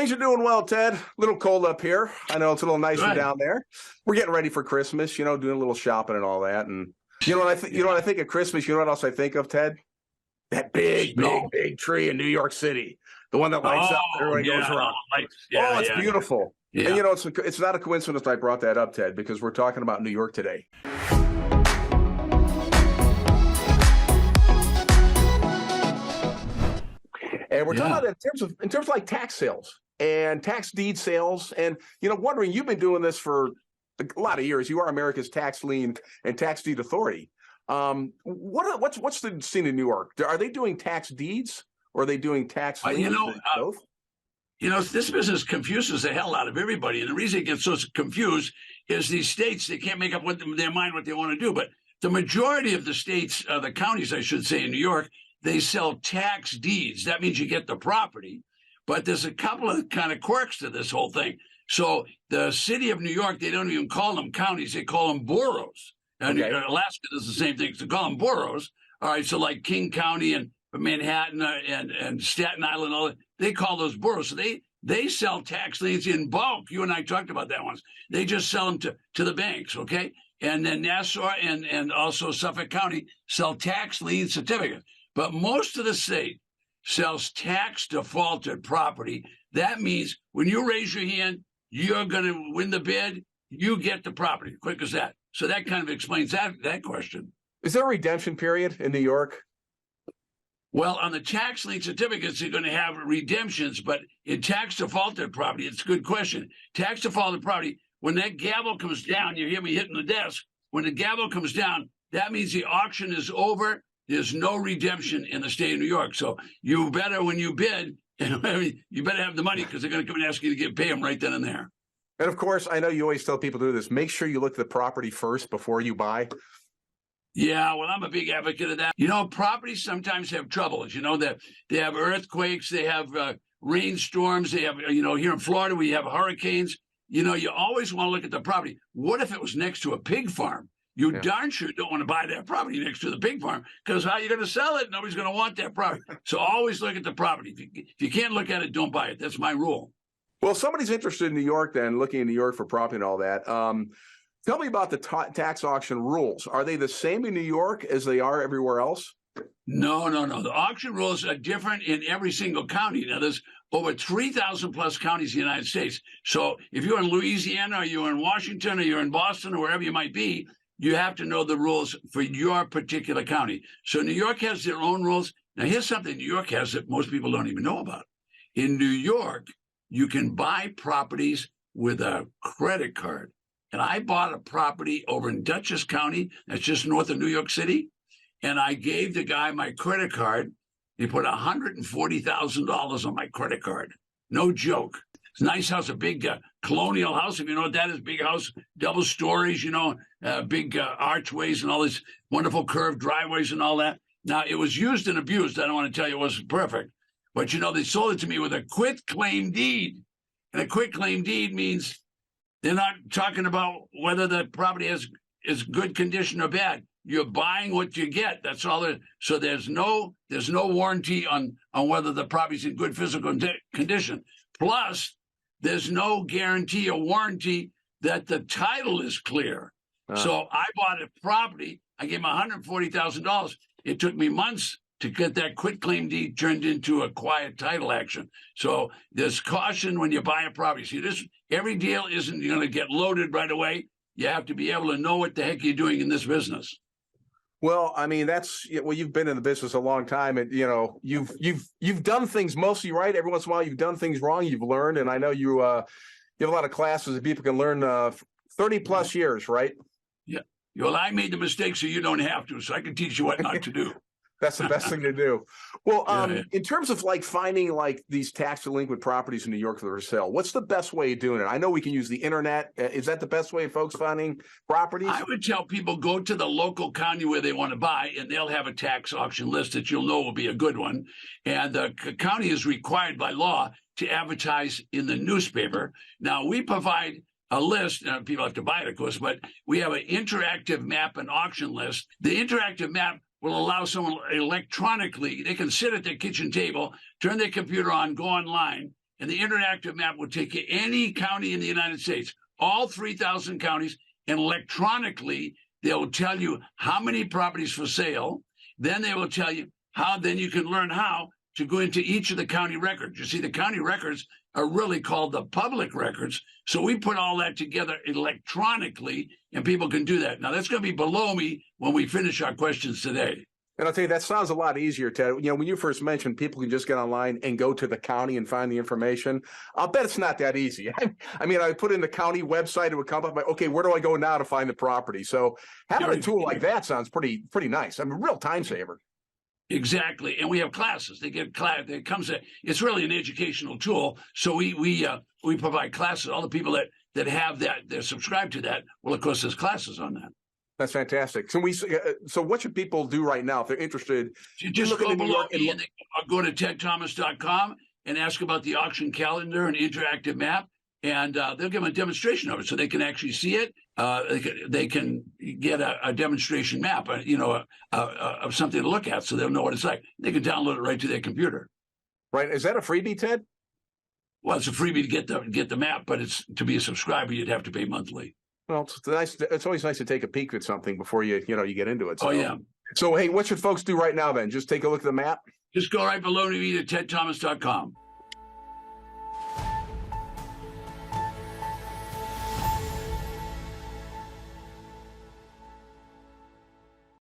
Things are doing well, Ted. A little cold up here. I know it's a little nicer Good. down there. We're getting ready for Christmas, doing a little shopping and all that. And you know what I think? You know what I think of Christmas? You know what else I think of, Ted? That big, Snow. big, big tree in New York City, the one that lights up. Oh, Everybody goes yeah. around. Yeah, Oh, it's yeah. beautiful. Yeah. And it's not a coincidence I brought that up, Ted, because we're talking about New York today. And we're talking about it in terms of like tax sales and tax deed sales. And, wondering, you've been doing this for a lot of years. You are America's tax lien and tax deed authority. What's the scene in New York? Are they doing tax deeds or are they doing tax liens? Both? This business confuses the hell out of everybody. And the reason it gets so confused is these states, they can't make up their mind what they want to do. But the majority of the states, the counties, I should say, in New York, they sell tax deeds. That means you get the property. But there's a couple of kind of quirks to this whole thing. So the city of New York, they don't even call them counties. They call them boroughs. And Alaska does the same thing. So they call them boroughs. All right, so like King County and Manhattan and Staten Island, all that, they call those boroughs. So they sell tax liens in bulk. You and I talked about that once. They just sell them to the banks, okay? And then Nassau and also Suffolk County sell tax lien certificates. But most of the state sells tax defaulted property. That means when you raise your hand, you're going to win the bid, you get the property. Quick as that. So that kind of explains that question. Is there a redemption period in New York? Well, on the tax lien certificates, you're going to have redemptions, but in tax defaulted property, it's a good question. Tax defaulted property, when that gavel comes down, you hear me hitting the desk, when the gavel comes down, that means the auction is over. There's no redemption in the state of New York. So you better, when you bid, you better have the money because they're going to come and ask you to pay them right then and there. And of course, I know you always tell people to do this. Make sure you look at the property first before you buy. Yeah, well, I'm a big advocate of that. Properties sometimes have troubles. That they have earthquakes, they have rainstorms, they have, here in Florida, we have hurricanes. You always want to look at the property. What if it was next to a pig farm? You darn sure don't want to buy that property next to the pig farm because how are you going to sell it? Nobody's going to want that property. So always look at the property. If you can't look at it, don't buy it. That's my rule. Well, somebody's interested in New York then, looking in New York for property and all that. Tell me about the tax auction rules. Are they the same in New York as they are everywhere else? No. The auction rules are different in every single county. Now, there's over 3,000 plus counties in the United States. So if you're in Louisiana or you're in Washington or you're in Boston or wherever you might be, you have to know the rules for your particular county. So New York has their own rules. Now, here's something New York has that most people don't even know about. In New York, you can buy properties with a credit card. And I bought a property over in Dutchess County, that's just north of New York City, and I gave the guy my credit card. He put $140,000 on my credit card. No joke. It's a nice house, a big colonial house, if you know what that is, big house, double stories, big archways and all these wonderful curved driveways and all that. Now, it was used and abused. I don't want to tell you it wasn't perfect. But, they sold it to me with a quit claim deed. And a quit claim deed means they're not talking about whether the property is good condition or bad. You're buying what you get. That's all there. So there's no warranty on whether the property's in good physical condition. Plus, there's no guarantee or warranty that the title is clear. So I bought a property. I gave him $140,000. It took me months to get that quit claim deed turned into a quiet title action. So there's caution when you buy a property. See, every deal isn't going to get loaded right away. You have to be able to know what the heck you're doing in this business. Well, I mean, you've been in the business a long time, and you've done things mostly right. Every once in a while, you've done things wrong. You've learned, and I know you have a lot of classes that people can learn 30 plus years, right? Yeah. Well, I made the mistake, so you don't have to. So I can teach you what not to do. That's the best thing to do. Well, in terms of finding these tax delinquent properties in New York for sale, what's the best way of doing it? I know we can use the internet. Is that the best way of folks finding properties? I would tell people go to the local county where they want to buy, and they'll have a tax auction list that you'll know will be a good one. And the county is required by law to advertise in the newspaper. Now, we provide a list. People have to buy it, of course, but we have an interactive map and auction list. The interactive map will allow someone electronically, they can sit at their kitchen table, turn their computer on, go online, and the interactive map will take you any county in the United States, all 3,000 counties, and electronically they will tell you how many properties for sale. Then they will tell you how. Then you can learn how to go into each of the county records. You see, the county records are really called the public records. So we put all that together electronically, and people can do that. Now, that's going to be below me when we finish our questions today. And I'll tell you, that sounds a lot easier, Ted. You know, when you first mentioned people can just get online and go to the county and find the information, I'll bet it's not that easy. I mean, I put in the county website, it would come up, like, okay, where do I go now to find the property? So having a tool like that sounds pretty nice. I mean, real time saver. Exactly. And we have classes. They get class. It's really an educational tool. So we provide classes. All the people that have that, they're subscribed to that. Well, of course, there's classes on that. That's fantastic. So what should people do right now if they're interested? You just go below me and go to tedthomas.com and ask about the auction calendar and interactive map, and they'll give them a demonstration of it so they can actually see it. They can get a demonstration map, of something to look at, so they'll know what it's like. They can download it right to their computer. Right? Is that a freebie, Ted? Well, it's a freebie to get the map, but it's to be a subscriber, you'd have to pay monthly. Well, it's nice. It's always nice to take a peek at something before you get into it. So. Oh, yeah. So, hey, what should folks do right now then? Just take a look at the map? Just go right below me to tedthomas.com.